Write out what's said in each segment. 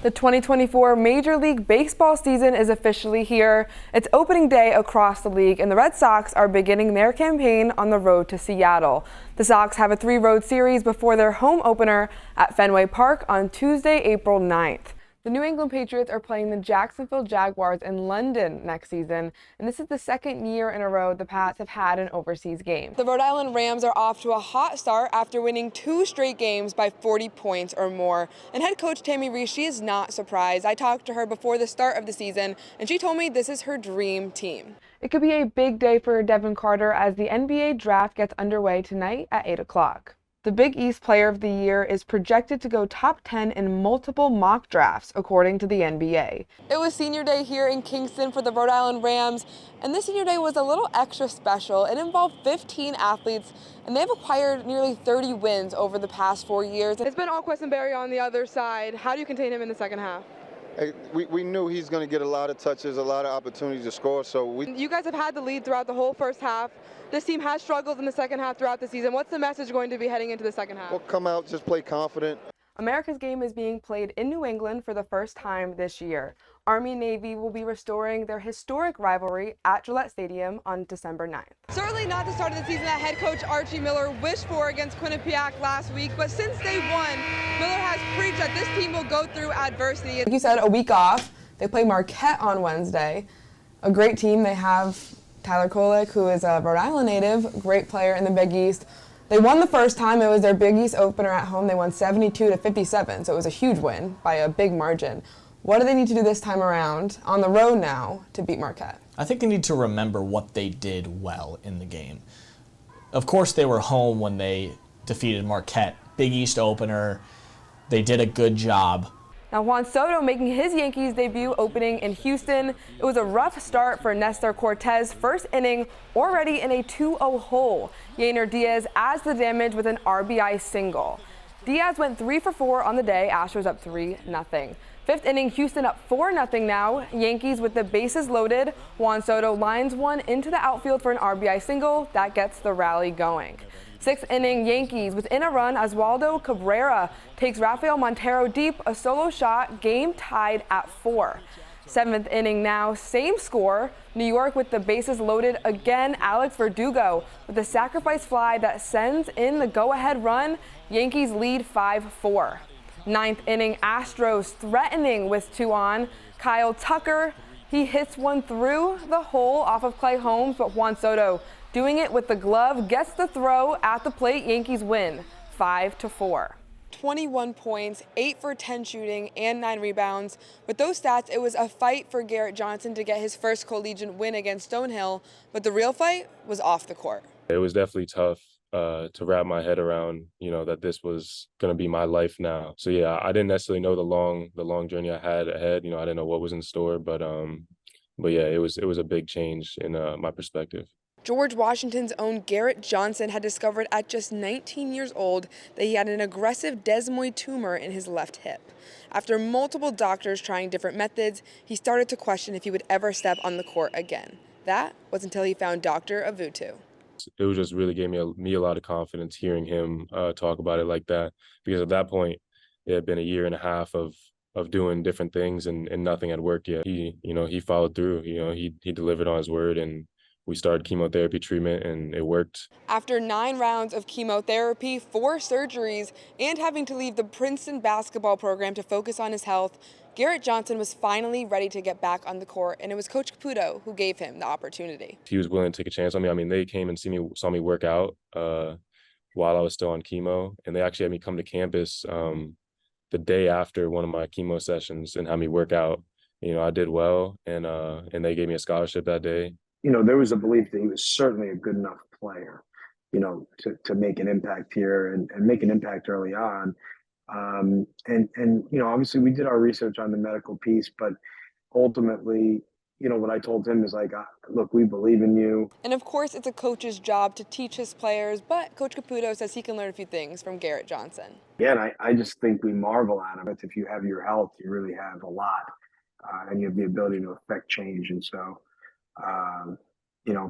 The 2024 Major League Baseball season is officially here. It's opening day across the league, and the Red Sox are beginning their campaign on the road to Seattle. The Sox have a 3-road series before their home opener at Fenway Park on Tuesday, April 9th. The New England Patriots are playing the Jacksonville Jaguars in London next season, and this is the second year in a row the Pats have had an overseas game. The Rhode Island Rams are off to a hot start after winning 2 straight games by 40 points or more. And head coach Tammy Reese, she is not surprised. I talked to her before the start of the season, and she told me this is her dream team. It could be a big day for Devin Carter as the NBA draft gets underway tonight at 8 o'clock. The Big East Player of the Year is projected to go top 10 in multiple mock drafts, according to the NBA. It was senior day here in Kingston for the Rhode Island Rams, and this senior day was a little extra special. It involved 15 athletes, and they've acquired nearly 30 wins over the past 4 years. It's been all Questenberry on the other side. How do you contain him in the second half? We knew he's going to get a lot of touches, a lot of opportunities to score. You guys have had the lead throughout the whole first half. This team has struggled in the second half throughout the season. What's the message going to be heading into the second half? We'll come out, just play confident. America's game is being played in New England for the first time this year. Army-Navy will be restoring their historic rivalry at Gillette Stadium on December 9th. Certainly not the start of the season that head coach Archie Miller wished for against Quinnipiac last week, but since day one, Miller has preached that this team will go through adversity. Like you said, a week off. They play Marquette on Wednesday. A great team. They have Tyler Kolek, who is a Rhode Island native, great player in the Big East. They won the first time. It was their Big East opener at home. They won 72-57, so it was a huge win by a big margin. What do they need to do this time around on the road now to beat Marquette? I think they need to remember what they did well in the game. Of course, they were home when they defeated Marquette. Big East opener. They did a good job. Now, Juan Soto making his Yankees debut opening in Houston. It was a rough start for Nestor Cortez. First inning already in a 2-0 hole. Yainer Diaz adds the damage with an RBI single. Diaz went 3 for 4 on the day. Astros up 3-0. Fifth inning, Houston up 4-0 now. Yankees with the bases loaded. Juan Soto lines one into the outfield for an RBI single. That gets the rally going. Sixth inning, Yankees within a run. Oswaldo Cabrera takes Rafael Montero deep, a solo shot, game tied at 4. Seventh inning now, same score. New York with the bases loaded again. Alex Verdugo with a sacrifice fly that sends in the go-ahead run. Yankees lead 5-4. Ninth inning, Astros threatening with 2 on. Kyle Tucker, he hits one through the hole off of Clay Holmes, but Juan Soto doing it with the glove, gets the throw at the plate. Yankees win 5-4. 21 points, 8 for 10 shooting, and 9 rebounds. With those stats, it was a fight for Garrett Johnson to get his first collegiate win against Stonehill, but the real fight was off the court. It was definitely tough to wrap my head around, that this was going to be my life now. So yeah, I didn't necessarily know the long journey I had ahead. I didn't know what was in store, but yeah, it was a big change in my perspective. George Washington's own Garrett Johnson had discovered at just 19 years old that he had an aggressive desmoid tumor in his left hip. After multiple doctors trying different methods, he started to question if he would ever step on the court again. That was until he found Dr. Avutu. It was just really gave me a lot of confidence hearing him talk about it like that, because at that point it had been a year and a half of doing different things and nothing had worked yet. He followed through. He delivered on his word, and we started chemotherapy treatment, and it worked. After 9 rounds of chemotherapy, 4 surgeries, and having to leave the Princeton basketball program to focus on his health, Garrett Johnson was finally ready to get back on the court, and it was Coach Caputo who gave him the opportunity. He was willing to take a chance on me. They came and saw me work out while I was still on chemo, and they actually had me come to campus the day after one of my chemo sessions and had me work out. I did well, and they gave me a scholarship that day. There was a belief that he was certainly a good enough player, to make an impact here and make an impact early on. Obviously we did our research on the medical piece, but ultimately, what I told him is like, look, we believe in you. And of course, it's a coach's job to teach his players, but Coach Caputo says he can learn a few things from Garrett Johnson. Yeah, and I just think we marvel at him. If you have your health, you really have a lot, and you have the ability to affect change. And so,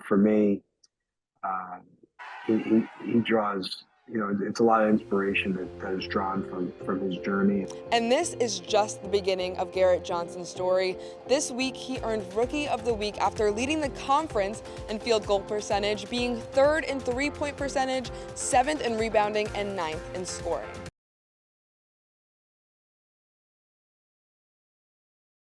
for me, he draws it's a lot of inspiration that is drawn from his journey. And this is just the beginning of Garrett Johnson's story. This week, he earned Rookie of the Week after leading the conference in field goal percentage, being 3rd in 3-point percentage, 7th in rebounding, and 9th in scoring.